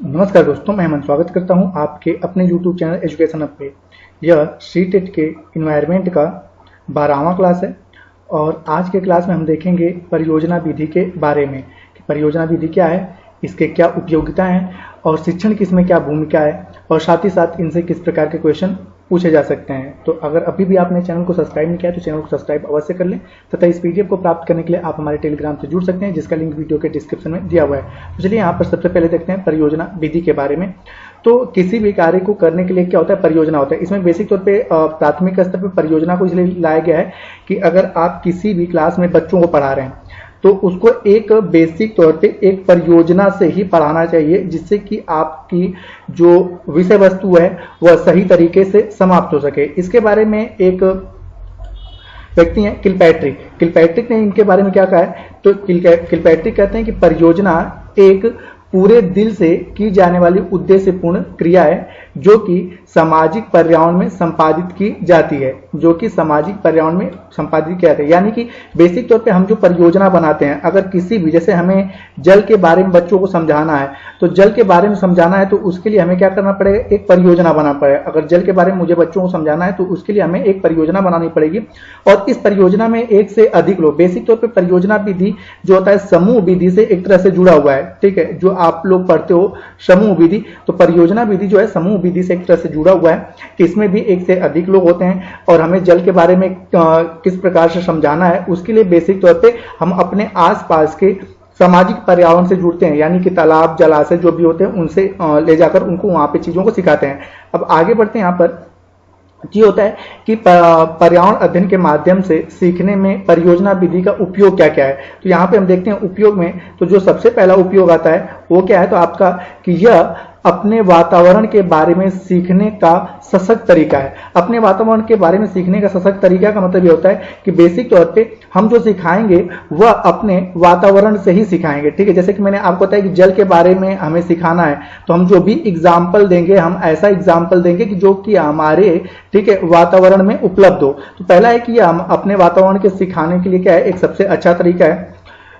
नमस्कार दोस्तों, मैं हेमंत स्वागत करता हूं आपके अपने YouTube चैनल एजुकेशन हब पे। यह सीटेट के इन्वायरमेंट का 12वां क्लास है और आज के क्लास में हम देखेंगे परियोजना विधि के बारे में कि परियोजना विधि क्या है, इसके क्या उपयोगिता हैं और शिक्षण की इसमें क्या भूमिका है और साथ ही साथ इनसे किस प्रकार के क्वेश्चन पूछे जा सकते हैं। तो अगर अभी भी आपने चैनल को सब्सक्राइब नहीं किया तो चैनल को सब्सक्राइब अवश्य कर लें तथा इस पीडीएफ को प्राप्त करने के लिए आप हमारे टेलीग्राम से जुड़ सकते हैं, जिसका लिंक वीडियो के डिस्क्रिप्शन में दिया हुआ है। तो चलिए यहाँ पर सबसे पहले देखते हैं परियोजना विधि के बारे में। तो किसी भी कार्य को करने के लिए क्या होता है, परियोजना होता है। इसमें बेसिक तौर पे प्राथमिक स्तर पर परियोजना को इसलिए लाया गया है कि अगर आप किसी भी क्लास में बच्चों को पढ़ा रहे हैं तो उसको एक बेसिक तौर पे एक परियोजना से ही पढ़ाना चाहिए, जिससे कि आपकी जो विषय वस्तु है वह सही तरीके से समाप्त हो सके। इसके बारे में एक व्यक्ति हैं किलपैट्रिक ने इनके बारे में क्या कहा है, तो किलपैट्रिक कहते हैं कि परियोजना एक पूरे दिल से की जाने वाली उद्देश्यपूर्ण क्रिया है जो कि सामाजिक पर्यावरण में संपादित की जाती है, यानी कि बेसिक तौर पे हम जो परियोजना बनाते हैं, अगर किसी भी, जैसे हमें जल के बारे में बच्चों को समझाना है तो जल के बारे में समझाना है तो उसके लिए हमें क्या करना पड़ेगा, एक परियोजना बनाना पड़ेगा। अगर जल के बारे में मुझे बच्चों को समझाना है तो उसके लिए हमें एक परियोजना बनानी पड़ेगी और इस परियोजना में एक से अधिक लोग, बेसिक तौर पर परियोजना विधि जो होता है समूह विधि से एक तरह से जुड़ा हुआ है, ठीक है, जो आप लोग पढ़ते हो समूह विधि, तो परियोजना विधि जो है समूह विधि से एक तरह से जुड़ा हुआ है कि इसमें भी एक से अधिक लोग होते हैं और हमें जल के बारे में किस प्रकार से समझाना है उसके लिए बेसिक तौर पे हम अपने आसपास के सामाजिक पर्यावरण से जुड़ते हैं, यानी कि तालाब जलाशय जो भी होते हैं उनसे ले जाकर उनको वहां पे चीजों को सिखाते हैं। अब आगे बढ़ते हैं। यहाँ पर ये होता है कि पर्यावरण अध्ययन के माध्यम से सीखने में परियोजना विधि का उपयोग क्या क्या है। तो यहाँ पे हम देखते हैं उपयोग में, तो जो सबसे पहला उपयोग आता है वो क्या है, तो आपका कि यह अपने वातावरण के बारे में सीखने का सशक्त तरीका है। अपने वातावरण के बारे में सीखने का सशक्त तरीका का मतलब ये होता है कि बेसिक तौर पे हम जो सिखाएंगे वह अपने वातावरण से ही सिखाएंगे, ठीक है। जैसे कि मैंने आपको बताया कि जल के बारे में हमें सिखाना है तो हम जो भी एग्जाम्पल देंगे, हम ऐसा एग्जाम्पल देंगे कि जो कि हमारे, ठीक है, वातावरण में उपलब्ध हो। तो पहला है कि हम अपने वातावरण के सिखाने के लिए क्या है, एक सबसे अच्छा तरीका है।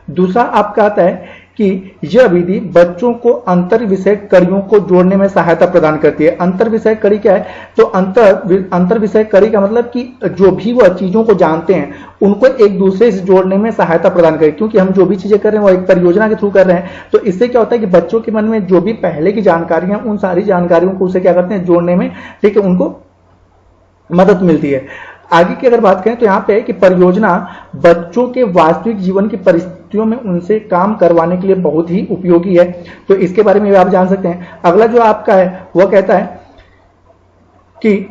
दूसरा आपका आता है कि यह विधि बच्चों को अंतर विषय कड़ियों को जोड़ने में सहायता प्रदान करती है। अंतर विषय कड़ी क्या है, तो अंतर विषय कड़ी का मतलब कि जो भी वह चीजों को जानते हैं उनको एक दूसरे से जोड़ने में सहायता प्रदान करे, क्योंकि हम जो भी चीजें कर रहे हैं वो एक परियोजना के थ्रू कर रहे हैं। तो इससे क्या होता है कि बच्चों के मन में जो भी पहले की जानकारियां, उन सारी जानकारियों को उसे क्या करते हैं, जोड़ने में, ठीक है, उनको मदद मिलती है। आगे की अगर बात करें तो यहाँ पे है कि परियोजना बच्चों के वास्तविक जीवन की परिस्थितियों में उनसे काम करवाने के लिए बहुत ही उपयोगी है। तो इसके बारे में आप जान सकते हैं। अगला जो आपका है वह कहता है कि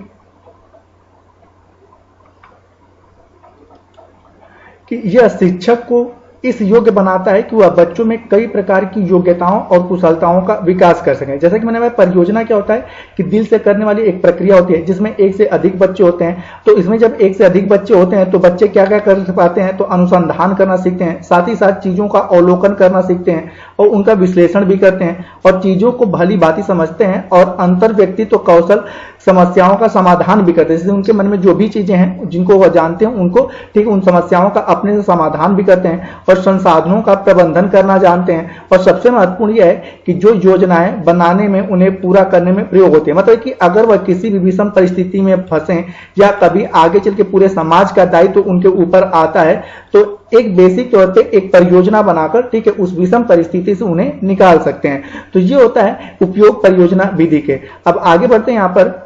यह शिक्षक को इस योग्य बनाता है कि वह बच्चों में कई प्रकार की योग्यताओं और कुशलताओं का विकास कर सकें। जैसा कि मैंने बताया, परियोजना क्या होता है कि दिल से करने वाली एक प्रक्रिया होती है जिसमें एक से अधिक बच्चे होते हैं। तो इसमें जब एक से अधिक बच्चे होते हैं तो बच्चे क्या क्या कर पाते हैं, तो अनुसंधान करना सीखते हैं, साथ ही साथ चीजों का अवलोकन करना सीखते हैं और उनका विश्लेषण भी करते हैं और चीजों को भली भांति समझते हैं और अंतर व्यक्तित्व कौशल समस्याओं का समाधान भी करते हैं। जैसे उनके मन में जो भी चीजें हैं जिनको वह जानते हैं उनको, ठीक, उन समस्याओं का अपने से समाधान भी करते हैं और संसाधनों का प्रबंधन करना जानते हैं। और सबसे महत्वपूर्ण यह है कि जो योजनाएं बनाने में उन्हें पूरा करने में प्रयोग होते हैं। मतलब कि अगर वह किसी भी विषम परिस्थिति में फंसे या कभी आगे चल के पूरे समाज का दायित्व उनके ऊपर आता है तो एक बेसिक तौर पे एक परियोजना बनाकर, ठीक है, उस विषम परिस्थिति से उन्हें निकाल सकते हैं। तो ये होता है उपयोग परियोजना विधि के। अब आगे बढ़ते हैं। यहाँ पर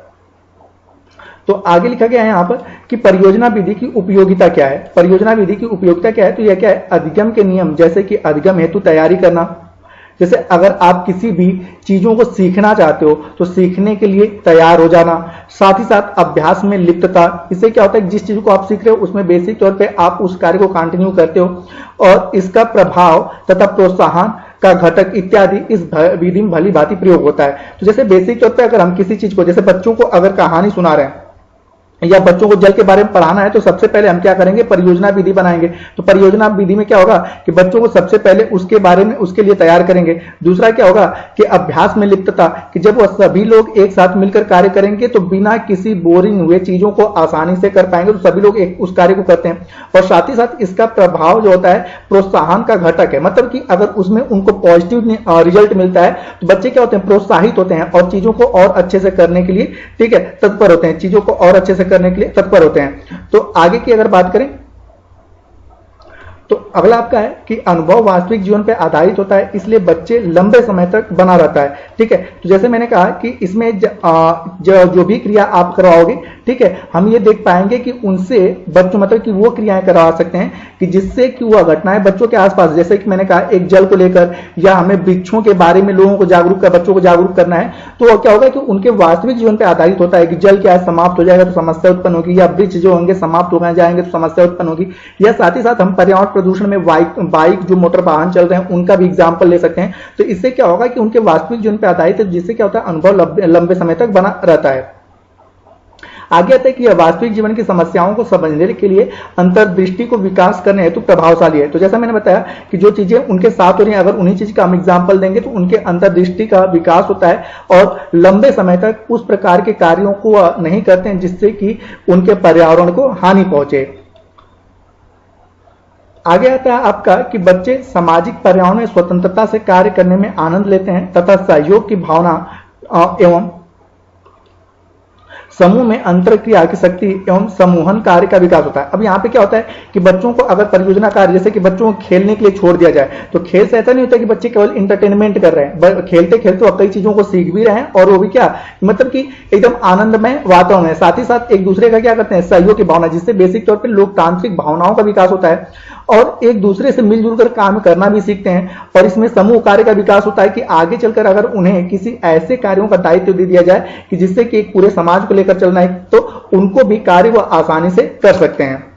तो आगे लिखा गया है यहाँ पर कि परियोजना विधि की उपयोगिता क्या है। परियोजना विधि की उपयोगिता क्या है, तो यह क्या है, अधिगम के नियम, जैसे कि अधिगम हेतु तैयारी करना। जैसे अगर आप किसी भी चीजों को सीखना चाहते हो तो सीखने के लिए तैयार हो जाना, साथ ही साथ अभ्यास में लिप्तता। इससे क्या होता है, जिस चीज को आप सीख रहे हो उसमें बेसिक तौर पे आप उस कार्य को कंटिन्यू करते हो और इसका प्रभाव तथा प्रोत्साहन का घटक इत्यादि इस विधि में भली भांति प्रयोग होता है। तो जैसे बेसिक तौर पे अगर हम किसी चीज को, जैसे बच्चों को अगर कहानी सुना रहे हैं या बच्चों को जल के बारे में पढ़ाना है तो सबसे पहले हम क्या करेंगे, परियोजना विधि बनाएंगे। तो परियोजना विधि में क्या होगा कि बच्चों को सबसे पहले उसके बारे में उसके लिए तैयार करेंगे। दूसरा क्या होगा कि अभ्यास में लिप्तता, कि जब वह सभी लोग एक साथ मिलकर कार्य करेंगे तो बिना किसी बोरिंग हुए चीजों को आसानी से कर पाएंगे, तो सभी लोग उस कार्य को करते हैं। और साथ ही साथ इसका प्रभाव जो होता है प्रोत्साहन का घटक है, मतलब कि अगर उसमें उनको पॉजिटिव रिजल्ट मिलता है तो बच्चे क्या होते हैं, प्रोत्साहित होते हैं और चीजों को और अच्छे से करने के लिए, ठीक है, तत्पर होते हैं, चीजों को और अच्छे से करने के लिए तत्पर होते हैं। तो आगे की अगर बात करें तो अगला आपका है कि अनुभव वास्तविक जीवन पर आधारित होता है, इसलिए बच्चे लंबे समय तक बना रहता है। ठीक है, तो जैसे मैंने कहा कि इसमें जो भी क्रिया आप करवाओगे, ठीक है, हम ये देख पाएंगे कि उनसे बच्चों, मतलब कि वो क्रियाएं करवा सकते हैं कि जिससे कि वह घटनाएं बच्चों के आसपास, जैसे कि मैंने कहा एक जल को लेकर या हमें वृक्षों के बारे में लोगों को जागरूक कर, बच्चों को जागरूक करना है, तो क्या होगा कि उनके वास्तविक जीवन पर आधारित होता है कि जल क्या है, समाप्त हो जाएगा तो समस्या उत्पन्न होगी, या वृक्ष जो होंगे समाप्त हो जाएंगे तो समस्या उत्पन्न होगी। या साथ ही साथ हम पर्यावरण प्रदूषण में बाइक जो मोटर वाहन चल रहे हैं उनका भी एग्जाम्पल ले सकते हैं। तो इससे क्या होगा कि उनके वास्तविक जीवन पर आधारित है, जिससे क्या होता है अनुभव लंबे समय तक बना रहता है। आगे आता है कि यह वास्तविक जीवन की समस्याओं को समझने के लिए अंतर्दृष्टि को विकास करने हेतु प्रभावशाली है। तो जैसा मैंने बताया कि जो चीजें उनके साथ हो रही हैं, अगर उन्हीं चीज का हम एग्जाम्पल देंगे तो उनके अंतर्दृष्टि का विकास होता है और लंबे समय तक उस प्रकार के कार्यों को नहीं करते हैं जिससे कि उनके पर्यावरण को हानि पहुंचे। आगे आता है आपका कि बच्चे सामाजिक पर्यावरण में स्वतंत्रता से कार्य करने में आनंद लेते हैं तथा सहयोग की भावना एवं समूह में अंतरक्रिया की शक्ति एवं समूहन कार्य का विकास होता है। अब यहाँ पे क्या होता है कि बच्चों को अगर परियोजना कार्य, जैसे कि बच्चों को खेलने के लिए छोड़ दिया जाए, तो खेल से ऐसा नहीं होता कि बच्चे केवल इंटरटेनमेंट कर रहे हैं, खेलते खेलते वो कई चीजों को सीख भी रहे हैं और वो भी क्या, मतलब कि एकदम आनंदमय वातावरण है। साथ ही साथ एक दूसरे का क्या करते हैं, सहयोग की भावना, जिससे बेसिक तौर पर लोकतांत्रिक भावनाओं का विकास होता है और एक दूसरे से मिलजुल कर काम करना भी सीखते हैं। और इसमें समूह कार्य का विकास होता है कि आगे चलकर अगर उन्हें किसी ऐसे कार्यों का दायित्व दे दिया जाए कि जिससे कि एक पूरे समाज को लेकर चलना है, तो उनको भी कार्य वो आसानी से कर सकते हैं।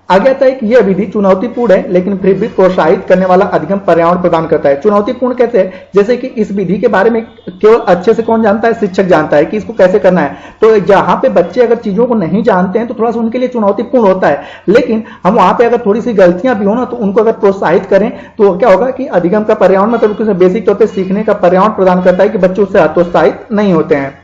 आगे आता है कि यह विधि चुनौतीपूर्ण है लेकिन फिर भी प्रोत्साहित करने वाला अधिगम पर्यावरण प्रदान करता है। चुनौतीपूर्ण कैसे है, जैसे कि इस विधि के बारे में केवल अच्छे से कौन जानता है, शिक्षक जानता है कि इसको कैसे करना है। तो जहां पे बच्चे अगर चीजों को नहीं जानते हैं तो थोड़ा सा उनके लिए चुनौतीपूर्ण होता है, लेकिन हम वहां पे अगर थोड़ी सी गलतियां भी हो ना तो उनको अगर प्रोत्साहित करें तो क्या होगा कि अधिगम का पर्यावरण, मतलब बेसिक तौर पर सीखने का पर्यावरण प्रदान करता है कि बच्चे उससे हतोत्साहित नहीं होते हैं।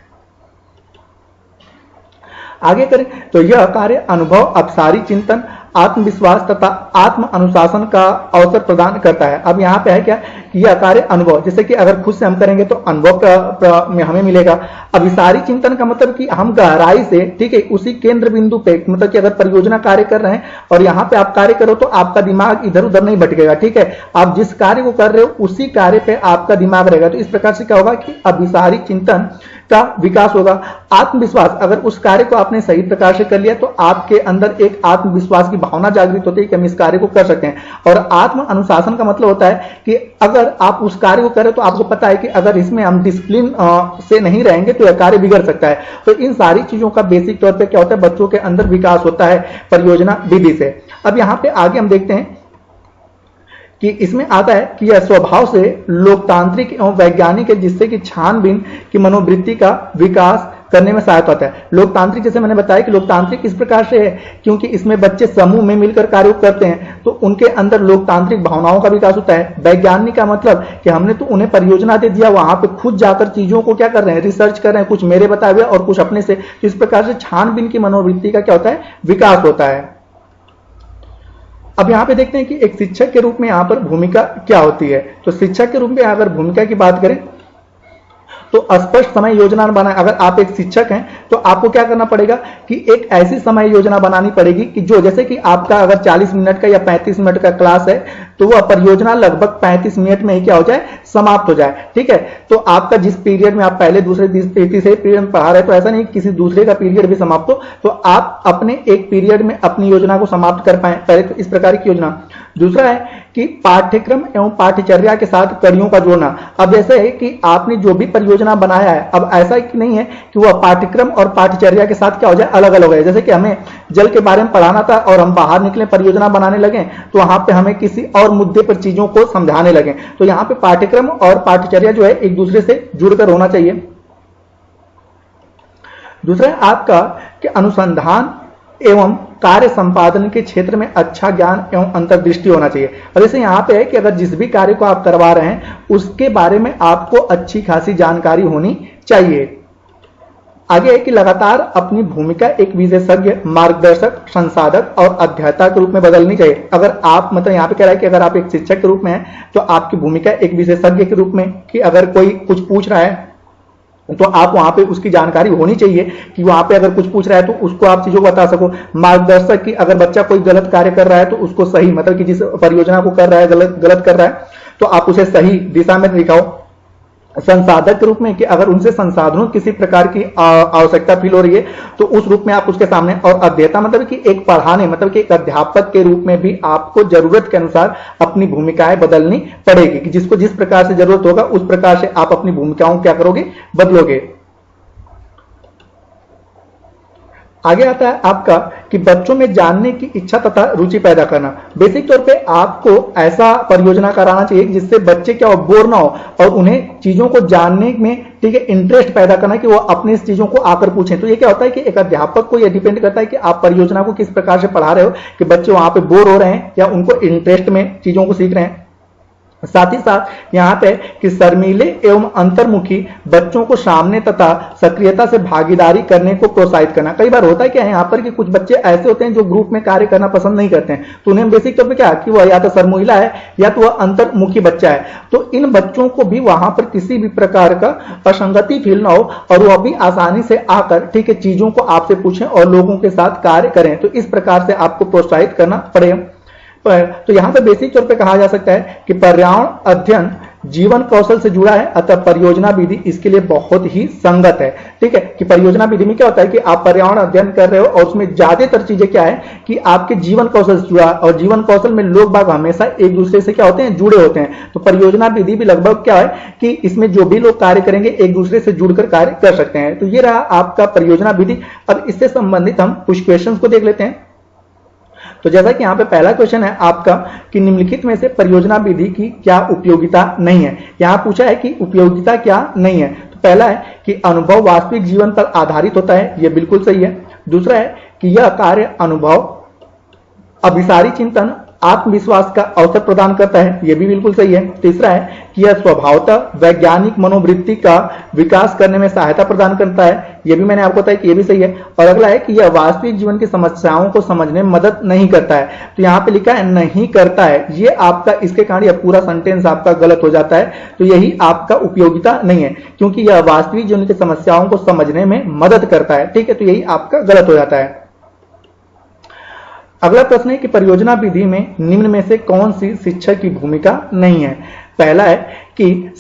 आगे करें तो यह कार्य अनुभव, अपसारी चिंतन, आत्मविश्वास तथा आत्म अनुशासन का अवसर प्रदान करता है। अब यहाँ पे है क्या कि यह कार्य अनुभव, जैसे कि अगर खुद से हम करेंगे तो अनुभव में हमें मिलेगा। अभिसारी चिंतन का मतलब कि हम गहराई से, ठीक है, उसी केंद्र बिंदु पे, मतलब कि अगर परियोजना कार्य कर रहे हैं और यहाँ पे आप कार्य करो तो आपका दिमाग इधर उधर नहीं भटकेगा, ठीक है, आप जिस कार्य को कर रहे हो उसी कार्य पे आपका दिमाग रहेगा। तो इस प्रकार से क्या होगा कि अभिसारी चिंतन का विकास होगा। आत्मविश्वास, अगर उस कार्य को आपने सही प्रकार से कर लिया तो आपके अंदर एक आत्मविश्वास की भावना जागृत होती है कि हम इस कार्य को कर सकते हैं। और आत्म अनुशासन का मतलब होता है कि अगर आप उस कार्य को करें तो आपको पता है कि अगर इसमें हम डिसिप्लिन से नहीं रहेंगे तो यह कार्य बिगड़ सकता है। तो इन सारी चीजों का बेसिक तौर पे क्या होता है, बच्चों के अंदर विकास होता है परियोजना विधि से। अब यहाँ पे आगे हम देखते हैं कि इसमें आता है कि यह स्वभाव से लोकतांत्रिक एवं वैज्ञानिक है, जिससे कि छानबीन की मनोवृत्ति का विकास करने में सहायता होता है। लोकतांत्रिक, जैसे मैंने बताया कि लोकतांत्रिक इस प्रकार से है क्योंकि इसमें बच्चे समूह में मिलकर कार्य करते हैं तो उनके अंदर लोकतांत्रिक भावनाओं का विकास होता है। वैज्ञानिक का मतलब कि हमने तो उन्हें परियोजना दे दिया, वहां पे खुद जाकर चीजों को क्या कर रहे हैं, रिसर्च कर रहे हैं, कुछ मेरे बताए हुए और कुछ अपने से। तो इस प्रकार से छानबीन की मनोवृत्ति का क्या होता है, विकास होता है। अब यहाँ पे देखते हैं कि एक शिक्षक के रूप में यहाँ पर भूमिका क्या होती है। तो शिक्षक के रूप में अगर भूमिका की बात करें तो स्पष्ट समय योजना बनाए। अगर आप एक शिक्षक हैं तो आपको क्या करना पड़ेगा कि एक ऐसी समय योजना बनानी पड़ेगी कि जो, जैसे कि आपका अगर 40 मिनट का या 35 मिनट का क्लास है तो वह परियोजना लगभग 35 मिनट में ही क्या हो जाए, समाप्त हो जाए, ठीक है। तो आपका जिस पीरियड में आप पहले दूसरे तीसरे पीरियड में पढ़ा रहे तो ऐसा नहीं किसी दूसरे का पीरियड भी समाप्त हो, तो आप अपने एक पीरियड में अपनी योजना को समाप्त कर पाए, पहले तो इस प्रकार की योजना। दूसरा है कि पाठ्यक्रम एवं पाठ्यचर्या के साथ कड़ियों का जोड़ना। अब जैसे है कि आपने जो भी परियोजना बनाया है, अब ऐसा कि नहीं है कि वह पाठ्यक्रम और पाठ्यचर्या के साथ क्या हो जाए, अलग अलग हो जाए। जैसे कि हमें जल के बारे में पढ़ाना था और हम बाहर निकले परियोजना बनाने लगे तो वहां पे हमें किसी और मुद्दे पर चीजों को समझाने लगे। तो यहाँ पे पाठ्यक्रम और पाठ्यचर्या जो है एक दूसरे से जुड़कर होना चाहिए। दूसरा है आपका कि अनुसंधान एवं कार्य संपादन के क्षेत्र में अच्छा ज्ञान एवं अंतर्दृष्टि होना चाहिए। और जैसे यहाँ पे है कि अगर जिस भी कार्य को आप करवा रहे हैं उसके बारे में आपको अच्छी खासी जानकारी होनी चाहिए। आगे है कि लगातार अपनी भूमिका एक विशेषज्ञ, मार्गदर्शक, संसाधक और अध्येता के रूप में बदलनी चाहिए। अगर आप मतलब यहाँ पे कह रहा है कि अगर आप एक शिक्षक के रूप में हैं तो आपकी भूमिका एक विशेषज्ञ के रूप में, कि अगर कोई कुछ पूछ रहा है तो आप वहां पे उसकी जानकारी होनी चाहिए कि वहां पे अगर कुछ पूछ रहा है तो उसको आप चीजों को बता सको। मार्गदर्शक की अगर बच्चा कोई गलत कार्य कर रहा है तो उसको सही मतलब कि जिस परियोजना को कर रहा है गलत कर रहा है तो आप उसे सही दिशा में दिखाओ। संसाधक के रूप में कि अगर उनसे संसाधनों किसी प्रकार की आवश्यकता फील हो रही है तो उस रूप में आप उसके सामने। और अध्येता मतलब कि एक पढ़ाने मतलब कि एक अध्यापक के रूप में भी आपको जरूरत के अनुसार अपनी भूमिकाएं बदलनी पड़ेगी, कि जिसको जिस प्रकार से जरूरत होगा उस प्रकार से आप अपनी भूमिकाओं क्या करोगे, बदलोगे। आगे आता है आपका कि बच्चों में जानने की इच्छा तथा रुचि पैदा करना। बेसिक तौर पे आपको ऐसा परियोजना कराना चाहिए जिससे बच्चे क्या हो, बोर ना हो और उन्हें चीजों को जानने में ठीक है इंटरेस्ट पैदा करना, कि वो अपनी इस चीजों को आकर पूछें। तो ये क्या होता है कि एक अध्यापक को ये डिपेंड करता है कि आप परियोजना को किस प्रकार से पढ़ा रहे हो कि बच्चे वहां पे बोर हो रहे हैं या उनको इंटरेस्ट में चीजों को सीख रहे हैं। साथ ही साथ यहाँ पे कि शर्मीले एवं अंतर्मुखी बच्चों को सामने तथा सक्रियता से भागीदारी करने को प्रोत्साहित करना। कई बार होता है क्या है यहाँ पर कि कुछ बच्चे ऐसे होते हैं जो ग्रुप में कार्य करना पसंद नहीं करते हैं, तो उन्हें बेसिक तौर पे क्या कि वह या तो शर्मीला है या तो वह अंतर्मुखी बच्चा है। तो इन बच्चों को भी वहां पर किसी भी प्रकार का असंगति फील ना हो और वह भी आसानी से आकर ठीक है चीजों को आपसे पूछें और लोगों के साथ कार्य करें। तो इस प्रकार से आपको प्रोत्साहित करना पड़ेगा। तो यहां पर बेसिक तौर पे कहा जा सकता है कि पर्यावरण अध्ययन जीवन कौशल से जुड़ा है, अतः परियोजना विधि इसके लिए बहुत ही संगत है। ठीक है कि परियोजना विधि में क्या होता है कि आप पर्यावरण अध्ययन कर रहे हो और उसमें ज्यादातर चीजें क्या है कि आपके जीवन कौशल से जुड़ा, और जीवन कौशल में लोग बाग हमेशा एक दूसरे से क्या होते हैं, जुड़े होते हैं। तो परियोजना विधि भी लगभग क्या है कि इसमें जो भी लोग कार्य करेंगे एक दूसरे से जुड़कर कार्य कर सकते हैं। तो ये रहा आपका परियोजना विधि। अब इससे संबंधित हम कुछ क्वेश्चन को देख लेते हैं। तो जैसा कि यहाँ पे पहला क्वेश्चन है आपका कि निम्नलिखित में से परियोजना विधि की क्या उपयोगिता नहीं है। यहाँ पूछा है कि उपयोगिता क्या नहीं है। तो पहला है कि अनुभव वास्तविक जीवन पर आधारित होता है, यह बिल्कुल सही है। दूसरा है कि यह कार्य अनुभव, अभिसारी चिंतन, आत्मविश्वास का अवसर प्रदान करता है, यह भी बिल्कुल सही है। तीसरा है कि यह स्वभावतः वैज्ञानिक मनोवृत्ति का विकास करने में सहायता प्रदान करता है, यह भी मैंने आपको बताया कि यह भी सही है। और अगला है कि यह वास्तविक जीवन की समस्याओं को समझने में मदद नहीं करता है। तो यहाँ पे लिखा है नहीं करता है, ये आपका इसके कारण यह पूरा सेंटेंस आपका गलत हो जाता है। तो यही आपका उपयोगिता नहीं है, क्योंकि यह वास्तविक जीवन की समस्याओं को समझने में मदद करता है। ठीक है, तो यही आपका गलत हो जाता है। अगला प्रश्न है कि परियोजना विधि में निम्न में से कौन सी शिक्षक की भूमिका नहीं है। पहला है कि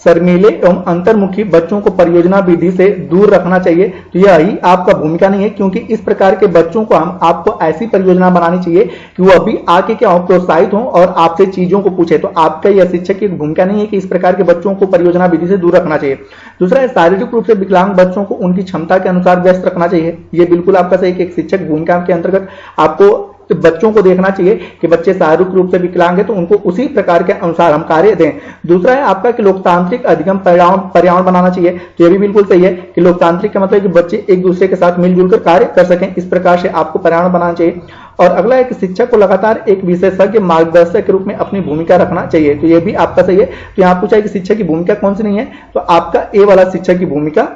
शर्मीले एवं अंतर्मुखी बच्चों को परियोजना विधि से दूर रखना चाहिए। तो यही आपका भूमिका नहीं है, क्योंकि इस प्रकार के बच्चों को आपको ऐसी परियोजना बनानी चाहिए कि वो अभी आके क्या प्रोत्साहित हो और आपसे चीजों को पूछे। तो आपका यह शिक्षक की भूमिका नहीं है कि इस प्रकार के बच्चों को परियोजना विधि से दूर रखना चाहिए। दूसरा है शारीरिक रूप से विकलांग बच्चों को उनकी क्षमता के अनुसार व्यस्त रखना चाहिए, ये बिल्कुल आपका सही कि एक शिक्षक भूमिका के अंतर्गत आपको तो बच्चों को देखना चाहिए कि बच्चे शारीरिक रूप से विकलांग है तो उनको उसी प्रकार के अनुसार हम कार्य दें। दूसरा है आपका कि लोकतांत्रिक अधिगम पर्यावरण बनाना चाहिए, तो यह भी बिल्कुल सही है कि लोकतांत्रिक का मतलब कि बच्चे एक दूसरे के साथ मिलजुल कर कार्य कर सकें, इस प्रकार से आपको पर्यावरण बनाना चाहिए। और अगला है कि शिक्षक को लगातार एक विशेषज्ञ मार्गदर्शक के रूप में अपनी भूमिका रखना चाहिए, तो यह भी आपका सही है। तो यहाँ पूछा है कि शिक्षक की भूमिका कौन सी नहीं है, तो आपका ए वाला शिक्षक की भूमिका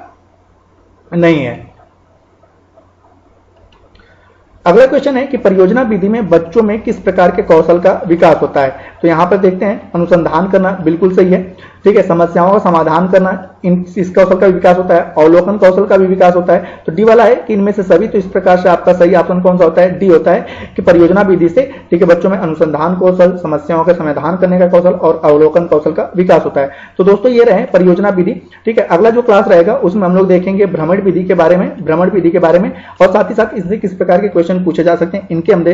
नहीं है। अगला क्वेश्चन है कि परियोजना विधि में बच्चों में किस प्रकार के कौशल का विकास होता है। तो यहां पर देखते हैं अनुसंधान करना बिल्कुल सही है। ठीक है, समस्याओं का समाधान करना, इस कौशल का विकास होता है। अवलोकन कौशल का भी विकास होता है। तो डी वाला है कि इनमें से सभी। तो इस प्रकार से आपका सही ऑप्शन कौन सा होता है, डी होता है कि परियोजना विधि से ठीक है बच्चों में अनुसंधान कौशल, समस्याओं का समाधान करने का कौशल और अवलोकन कौशल का विकास होता है। तो दोस्तों ये रहे परियोजना विधि। ठीक है, अगला जो क्लास रहेगा उसमें हम लोग देखेंगे भ्रमण विधि के बारे में, और साथ ही साथ इससे किस प्रकार के क्वेश्चन पूछे जा सकते हैं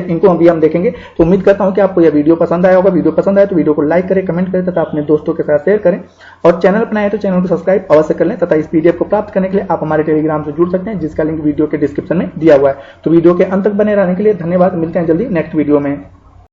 इनको अभी हम देखेंगे। तो उम्मीद करता हूं कि आपको यह वीडियो पसंद आया होगा। वीडियो पसंद आए तो वीडियो को लाइक करें, कमेंट करें तथा अपने दोस्तों के साथ शेयर करें, और चैनल पर नए हैं तो चैनल को सब्सक्राइब अवश्य कर लें। तथा इस पीडीएफ को प्राप्त करने के लिए आप हमारे टेलीग्राम से जुड़ सकते हैं, जिसका लिंक वीडियो के डिस्क्रिप्शन में दिया हुआ है। तो वीडियो के अंत तक बने रहने के लिए धन्यवाद। मिलते हैं जल्दी नेक्स्ट वीडियो में।